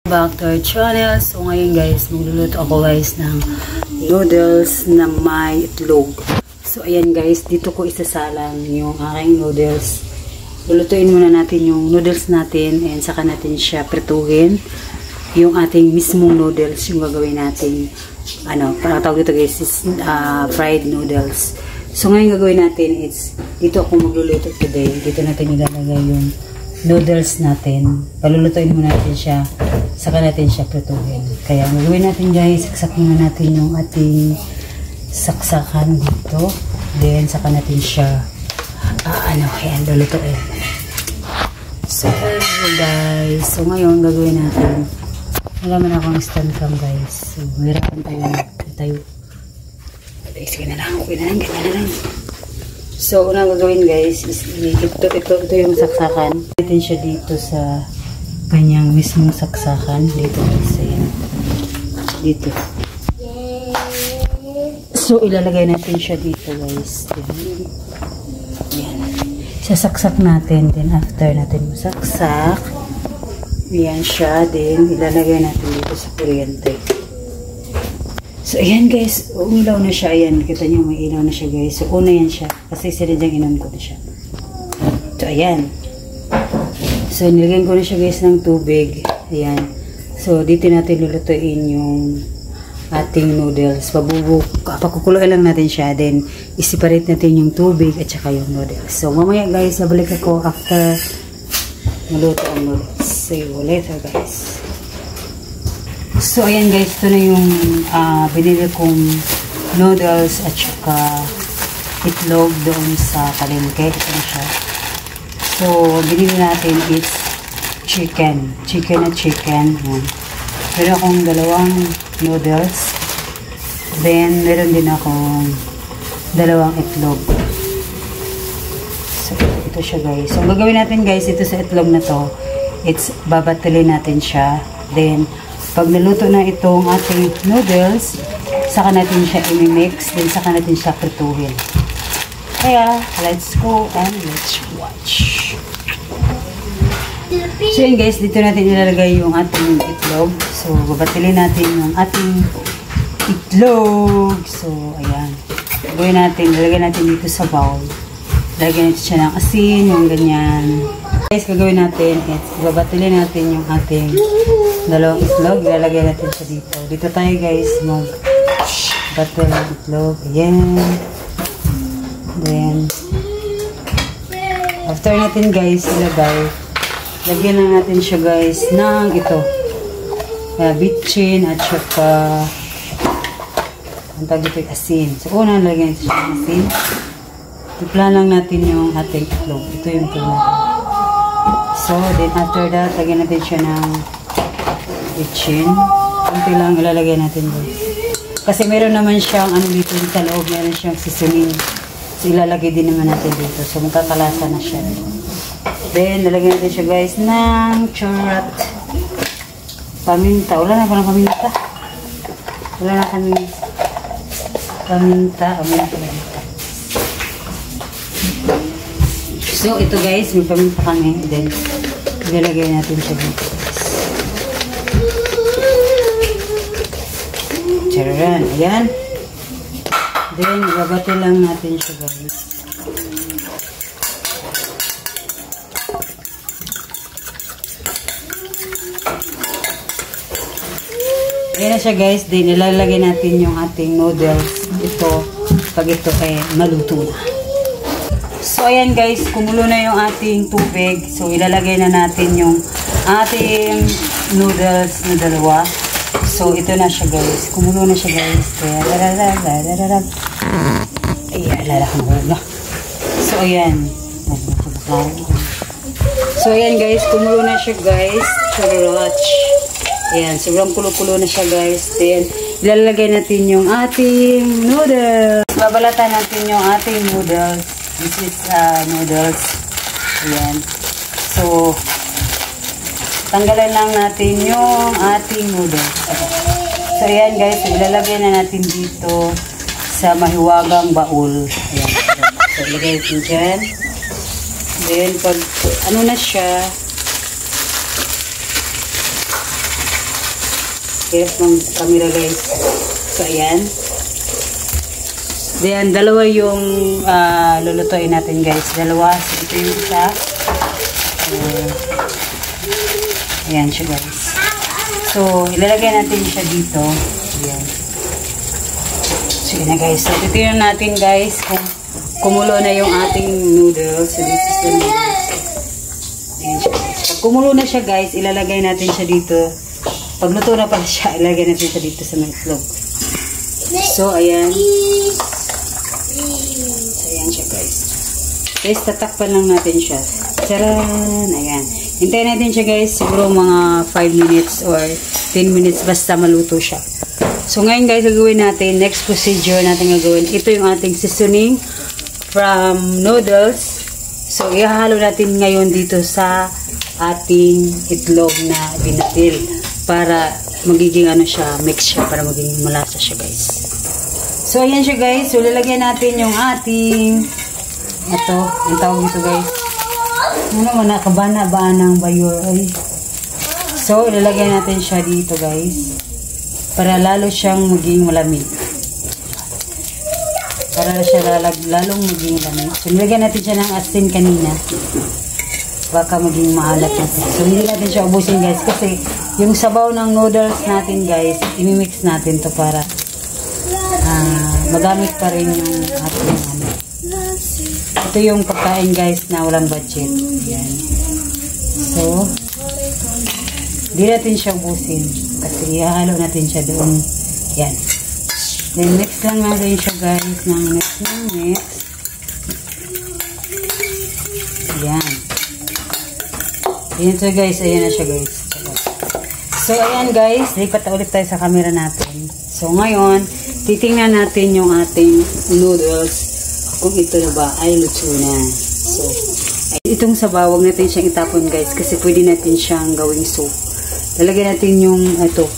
Back to our channel. So ngayon guys, magluluto ako guys ng noodles na may itlog. So ayan guys, dito ko isasalang yung aking noodles. Lulutuin muna natin yung noodles natin and saka natin siya prituhin. Yung ating mismong noodles yung gagawin natin. Para tawag dito guys is fried noodles. So ngayon gagawin natin is dito ako magluluto today. Dito natin ilalagay yung noodles natin. Palulutuin muna natin siya. Saka natin siya prituhin. Kaya gagawin natin guys, saksak muna natin yung ating saksakan dito. Then saka natin siya lulutuin. So guys, so ngayon gagawin natin. Wala man akong stand cam guys. So mahirapan tayo. Sige na lang, okay na lang, ganyan na lang. So unang gagawin guys is ito yung saksakan. Natin siya dito sa kanyang mismong saksakan. Dito guys, ayan. Dito. So ilalagay natin siya dito guys. Ayan. Sasaksak natin. Then after natin masaksak, ayan siya. Then ilalagay natin dito sa kuryente. So ayan guys, umilaw na siya. Ayan, kita nyo may ilaw na siya guys. So una yan siya. Kasi sinadyang inom ko na siya. So ayan. So nilagyan ko na siya guys ng tubig. Ayan. So dito natin lulutuin yung ating noodles. Pakukuluan lang natin siya. Then i-separate natin yung tubig at saka yung noodles. So mamaya guys, nabalik ako after maluto ang noodles. See you later guys. So ayan guys, ito na yung binili kong noodles at saka itlog doon sa palengke. Ito na siya. So binili natin is chicken. Chicken. Meron akong dalawang noodles. Then meron din akong dalawang itlog. So ito siya guys. So gagawin natin guys, ito sa itlog na to, it's babatilin natin siya. Then pag naluto na itong ating noodles, saka natin siya i-mix, then saka natin siya prituhin. Kaya, let's go and let's watch. So yun guys, dito natin ilalagay yung ating itlog. So, babatilin natin yung ating itlog. So, ayan. Gawin natin, ilalagay natin dito sa bowl. Lagyan natin siya ng asin, yung ganyan. Guys, gagawin natin, babatilin natin yung ating dalawang itlog. Ilalagay natin siya dito. Dito tayo guys, mag-batil ng itlog. Ayan. Then, after natin guys ilagay, lagyan na natin siya guys ng ito. Bitchin at saka ang tawag dito asin. So, una lagyan natin siya ng asin. Tiplan lang natin yung ating itlog. Ito yung itlog natin. So, then after that, lagyan natin siya ng bitchin. Kunti lang ilalagay natin doon. Kasi meron naman siyang dito sa loob, meron siyang seasoning. So, ilalagay din naman natin dito. So, magkakalasa na siya. Then, lalagyan natin siya guys ng charot. Paminta. Wala na ba ng paminta? Wala na kami paminta. So, ito guys, may paminta kami. Then, ilalagay natin siya dito. Charan. Ayan. Then, babati lang natin siya guys. Ayan na siya guys. Then, ilalagay natin yung ating noodles. Ito, pag ito ay maluto na. So, ayan guys, kumulo na yung ating tubig. So, ilalagay na natin yung ating noodles na dalawa. So, ito na siya guys. Kumulo na siya guys. Kaya, ayan, lalakang hula. So, ayan. So, ayan guys, kumulo na siya guys. Charot. Ayan, sobrang kulo-kulo na siya guys. Then, ilalagay natin yung ating noodles. Babalatan natin yung ating noodles. This is noodles. Ayan. So, tanggalan lang natin yung ating noodles. So, ayan guys. Ilalagay na natin dito sa mahiwagang baul. Ayan. So, ilagay natin dyan. Then, pag ano na siya, Hirap ng camera guys. So, ayan. Then, dalawa yung lulutuin natin guys. Dalawa. So, ito yung isa. Ayan siya guys. So, ilalagay natin siya dito. Ayan. So, yun na guys. So, titignan natin guys kung kumulo na yung ating noodles. So, this is the noodles. Ayan siya guys. Pag kumulo na siya guys, ilalagay natin siya dito. Pag luto na pala siya, ilalagay natin siya dito sa may itlog. So, ayan. So, ayan siya guys. Guys, tatakpan lang natin siya. Charan! Ayan. Hintayin natin siya guys. Siguro mga 5 minutes or 10 minutes basta maluto siya. So, ngayon guys, gagawin natin. Next procedure natin gagawin. Ito yung ating seasoning from noodles. So, ihahalo natin ngayon dito sa ating itlog na binatil. Para magiging ano siya, mix siya. Para magiging malasa siya guys. So, ayan siya guys. So, lalagyan natin yung ating ito, ang tawag dito guys. Ano naman, nakabana-banang bayor. Ay. So, ilalagay natin siya dito guys. Para lalo siyang maging malamig. Para siya lalong maging malamig. So, nilagyan natin siya ng asin kanina. Baka maging maalat natin. So, hindi natin siya ubusin guys. Kasi, yung sabaw ng noodles natin guys, imimix natin to para magamit pa rin yung ating ano. Ito yung pagkain guys na walang budget. Yan. So, hindi natin siya ubusin. Kasi ihahalo natin siya doon. Yan. Then, mix lang natin siya guys ng mix. Yan. Yan siya guys. Ayan na siya guys. So, ayan guys. Lipat na ulit tayo sa camera natin. So, ngayon, titingnan natin yung ating noodles. Kung ito na ba ay luto na. So, itong sabaw, huwag natin siyang itapon guys kasi pwede natin siyang gawing soup. Lalagyan natin yung ito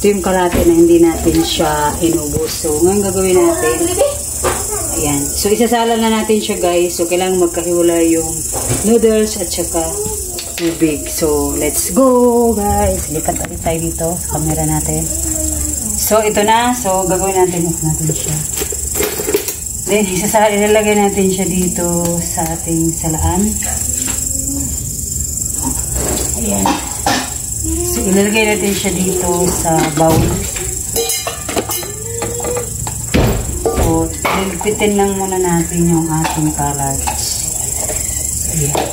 yung karate na hindi natin siya inubos. So, ngayon gagawin natin. Ayan. So, isasala na natin siya guys. So, kailangan magkahiwala yung noodles at saka tubig. So, let's go guys. Lipat ulit tayo dito sa camera natin. So, ito na. So, gagawin natin siya. Then, ilalagay natin siya dito sa ating salaan. Ayan. So, ilalagay natin siya dito sa bowl. So, lilipitin lang muna natin yung ating colors. Ayan.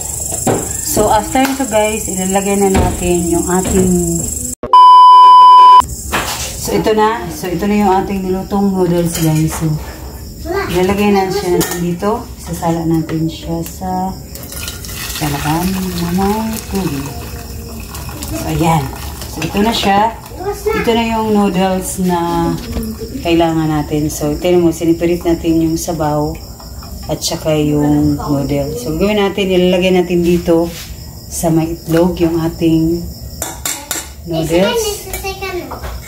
So, after ito guys, ilalagay na natin yung ating... So, ito na. So, ito na yung ating nilutong noodles guys. So, ilalagay na siya natin dito. Sasala natin siya sa salaan na may tubig. So, ayan. So, ito na siya. Ito na yung noodles na kailangan natin. So, ito mo, sinipirit natin yung sabaw at saka yung noodles. So, gawin natin, ilalagay natin dito sa may itlog yung ating noodles.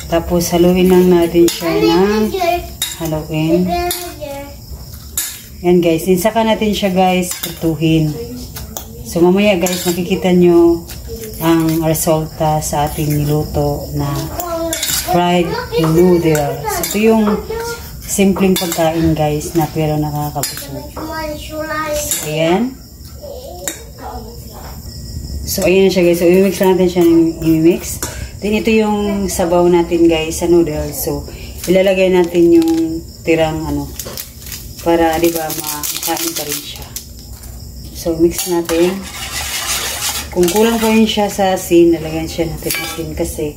Tapos, haluin lang natin siya ng haluin. Yan guys, saka natin siya guys prituhin. So mamaya guys, makikita nyo ang resulta sa ating niluto na fried noodles. Ito yung simpleng pagkain guys na pero nakakabusog. Ayan. So ayan na siya guys. So i-mix natin siya ng i-mix. Then ito yung sabaw natin guys sa noodles. So ilalagay natin yung tirang ano para di ba makain pa rin siya. So mix natin. Kung kulang pa rin siya sa asin, lalagyan siya natin asin kasi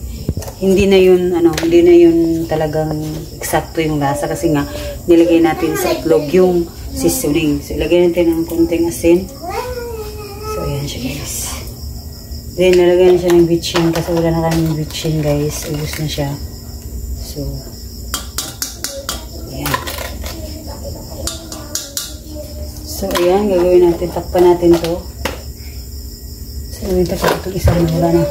hindi na yun talagang eksakto yung lasa kasi nga nilagay natin sa itlog yung seasoning. So ilagay natin ng konting asin. So ayan siya guys. Then lalagyan siya ng bitchin kasi wala na kaming bitchin guys. Ubus na siya. So ayan. So, ayan, gagawin natin. Takpan natin to. So, gawin ito itong isang mura na.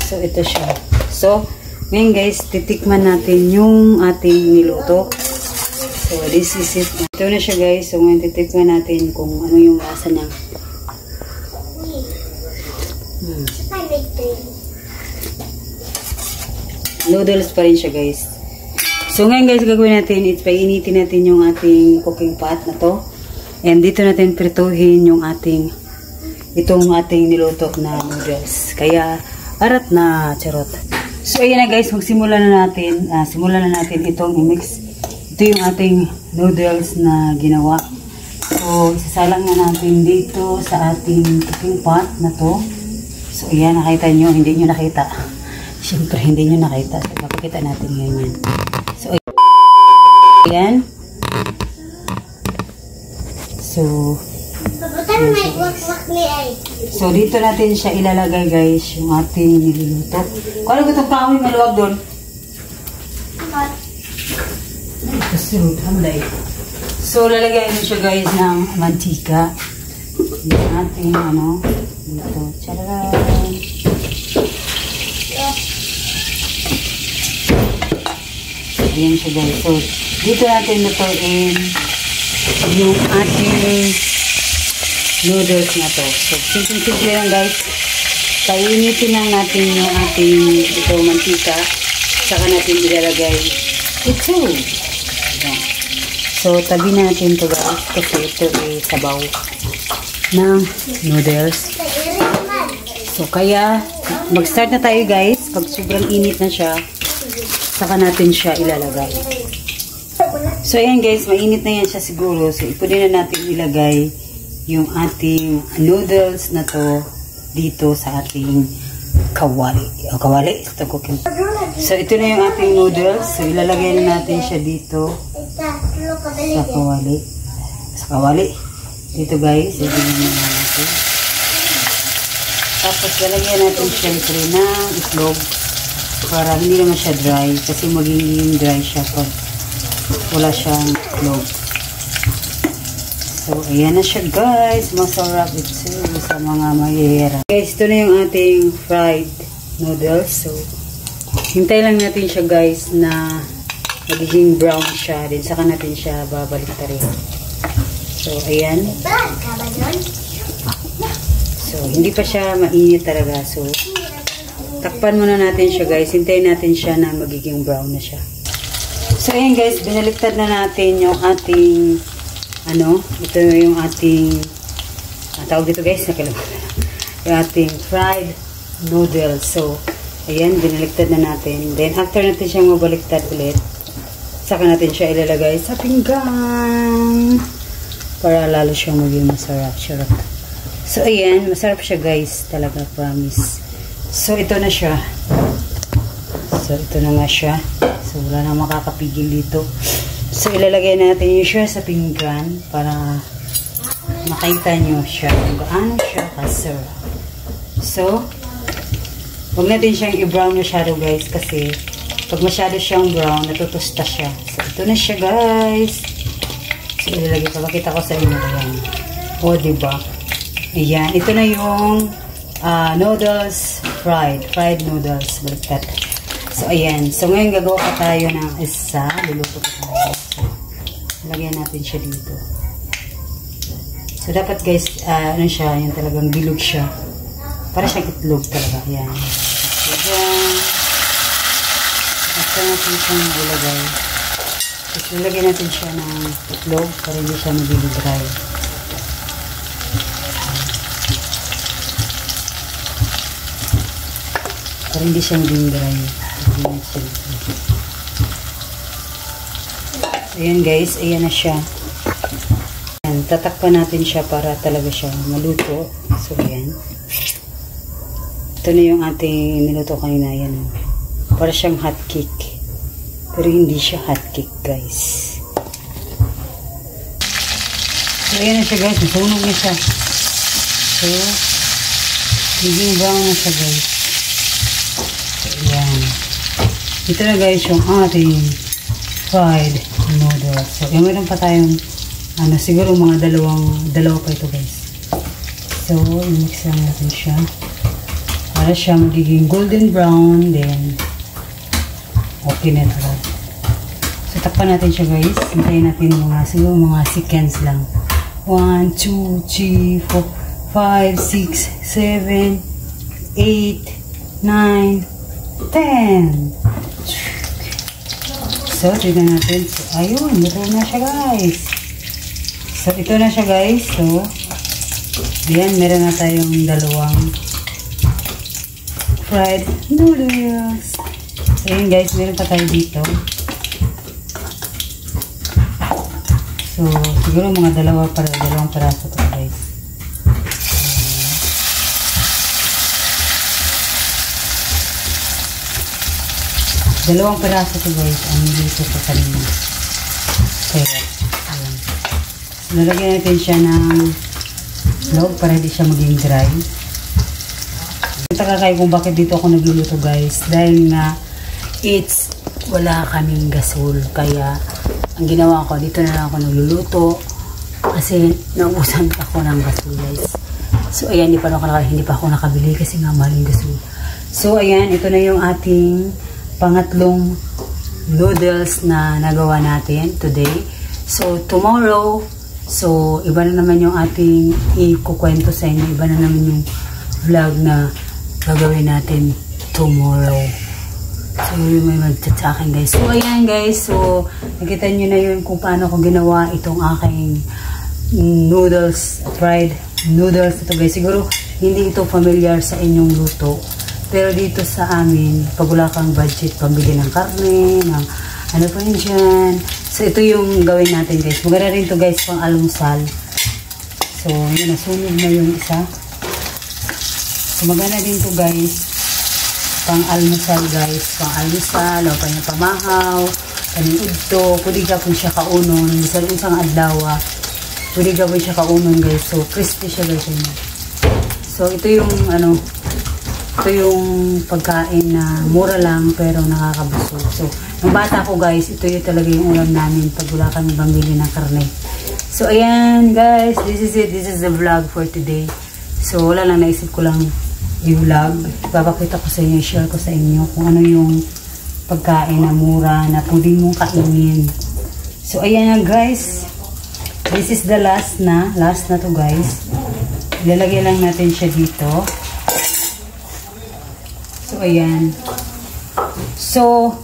So, ito siya. So, ngayon guys, titikman natin yung ating niluto. So, this is it. Ito na siya guys. So, ngayon titikman natin kung ano yung lasa niya. noodles pa rin siya guys. So ngayon guys, gagawin natin, painitin natin yung ating cooking pot na to. And dito natin prituhin yung itong ating niluto na noodles. Kaya, arat na, charot. So ayan na guys, simulan na natin itong i-mix. Ito yung ating noodles na ginawa. So, isasalang na natin dito sa ating cooking pot na to. So, ayan, nakita nyo. Hindi nyo nakita. Siyempre, hindi nyo nakita. So, napakita natin yan. So, ayan. So, dito natin siya ilalagay, guys, yung ating niluluto. Kung ano ba itong kahoy maluwag doon? Kasurod, hamday. So, lalagay din siya guys ng mantika. Yung ating dito. Tcharan! Ayan siya guys. So, dito natin lutuin yung ating noodles na to. So, simple-simple lang guys. Painitin lang natin yung ating mantika. Saka natin ilalagay ito. Ayan. So, tabi natin to guys kasi ito ay sabaw ng noodles. So, kaya mag-start na tayo guys. Pag sobrang init na siya, saka natin siya ilalagay. So, ayan guys, mainit na yan siya siguro. So, ipwede na natin ilagay yung ating noodles na to dito sa ating kawali. O, kawali. So, ito na yung ating noodles. So, ilalagay na natin siya dito. Sa kawali. Sa kawali. Dito guys. Ilalagay na natin. Tapos lalagyan natin syempre ng itlog. Para hindi naman siya dry. Kasi magiging dry siya pag wala siyang itlog. So ayan na siya guys. Masarap ito sa mga mayera. Guys, ito na yung ating fried noodles. So hintay lang natin siya guys na magiging brown siya. Then saka natin siya babalik ta rin. So, ayan. So, hindi pa siya mainit talaga. So, takpan muna natin siya guys. Hintayin natin siya na magiging brown na siya. So, ayan guys. Binaliktad na natin yung ating ito yung ating tawag dito guys. Nakalimutan na. Yung ating fried noodles. So, ayan. Binaliktad na natin. Then, after natin siyang mabaliktad ulit, saka natin siya ilalagay sa pinggan para lalo siyang maging masarap. So, ayan. Masarap siya guys. Talaga, promise. So, ito na siya. So, ito na nga siya. So, wala na makakapigil dito. So, ilalagay natin yung siya sa pinggan para makita nyo siya kung gaano siya kasarap. So, huwag natin siyang i-brown masyado guys kasi pag masyado siyang brown, natutusta siya. So, ito na siya, guys. So, ilalagay ko. Pakita ko sa inyo. Ayan. O, diba? Ayan. Ito na yung noodles fried. Fried noodles. Baliktad. So, ayan. So, ngayon gagawa pa tayo ng isa. Luluto pa tayo. So, lagyan natin siya dito. So, dapat, guys, siya, yung talagang bilog siya. Para siyang itlog talaga. Ayan. Ayan. Basta natin siyang ilagay. Tapos ilagay natin siya ng itlog para hindi siya magiging dry. Para hindi siya magiging dry. Ayan guys, ayan na siya. Ayan, tatakpan natin siya para talaga siya maluto. So ayan. Ito na yung ating niluto kanina. Ayan. Para siyang hot cake. Pero hindi siya hot cake, guys. So, ayan na siya, guys. Nasunog na siya. So, naging brown na siya, guys. So, ayan. Ito na, guys, yung ating fried noodles. So, meron pa tayong, siguro mga dalawa pa ito, guys. So, i-mix lang natin siya. Para siya magiging golden brown, then okay na ito. So, takpan natin siya guys. Hintayin natin mga seconds lang. 1, 2, 3, 4, 5, 6, 7, 8, 9, 10. So, tignan natin. So, ayun, ito na siya guys. So, ito na siya guys. So, yan, meron na tayong dalawang fried noodles. So, yun guys, meron pa tayo dito. So, siguro mga dalawang peraso to guys. Dalawang peraso to guys, ang dito sa kanina. Kaya, ayan. So, nalagyan natin siya ng log para hindi siya maging dry. Taka kayo kung bakit dito ako nagluluto guys. Dahil nga, wala kaming gasol. Kaya, ang ginawa ko, dito na lang ako nagluluto. Kasi, naubusan ako ng gasol guys. So, ayan, hindi pa ako nakabili kasi nga mahal yung gasol. So, ayan, ito na yung ating pangatlong noodles na nagawa natin today. So, tomorrow, so, iba na naman yung ating ikukwento sa inyo. Iba na naman yung vlog na gagawin natin tomorrow. So, may mag-chat sa akin guys. So, ayan guys. So, nakita nyo na yun kung paano ko ginawa itong aking noodles, fried noodles. Ito guys, siguro hindi ito familiar sa inyong luto. Pero dito sa amin, pag wala kang budget, pambili ng karne, ng ano pa yun dyan. So, ito yung gawin natin guys. Maganda rin to guys pang almusal. So, yun, nasunog na yung isa. So, maganda din to guys pang almusal guys. Pang almusal, o pang pamahaw, kaning udto. Pwede ka po siya kaunon. Bisa rin isang adlaw. Pwede ka po siya kaunon guys. So, crispy siya guys. So, ito yung ano, ito yung pagkain na mura lang pero nakakabusog. So, nung bata ko guys, ito yung talaga yung ulam namin pag wala kami bumili ng karne. So, ayan guys, this is it. This is the vlog for today. So, wala lang, naisip ko lang yung vlog. Ipapakita ko sa inyo, share ko sa inyo kung ano yung pagkain na mura na pwede mong kainin. So, ayan guys. This is the last na to guys. Ilalagay lang natin siya dito. So, ayan. So,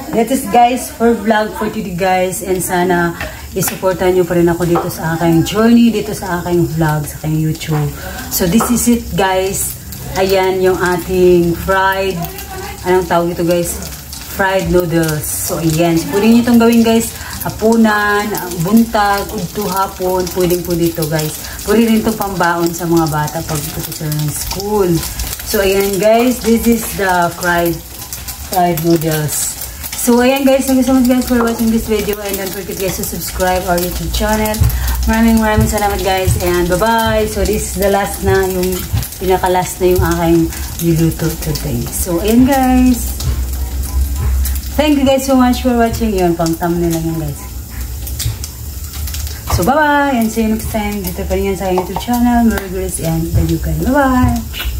that is guys for vlog for today guys. And sana isuportahan nyo pa rin ako dito sa aking journey, dito sa aking vlog, sa aking YouTube. So, this is it guys. Ayan yung ating fried, anong tawag ito guys? Fried noodles. So, ayan. So, pwede nyo itong gawin guys. Hapunan, buntag, udto hapon. Pwede ito guys. Pwede rin itong pambaon sa mga bata pag punta sila ng school. So, ayan guys, this is the fried noodles. So, ayan guys, thank you so much guys for watching this video. And don't forget guys to subscribe our YouTube channel. Maraming salamat guys. And bye-bye. So, this is the last na, yung pinaka-last na yung aking niluto today. So, ayan guys. Thank you guys so much for watching. Yun, pang thumbnail lang yan guys. So, bye-bye. And see you next time. Dito pa rin yan sa YouTube channel. Merry Grace and Bayugan. Bye-bye.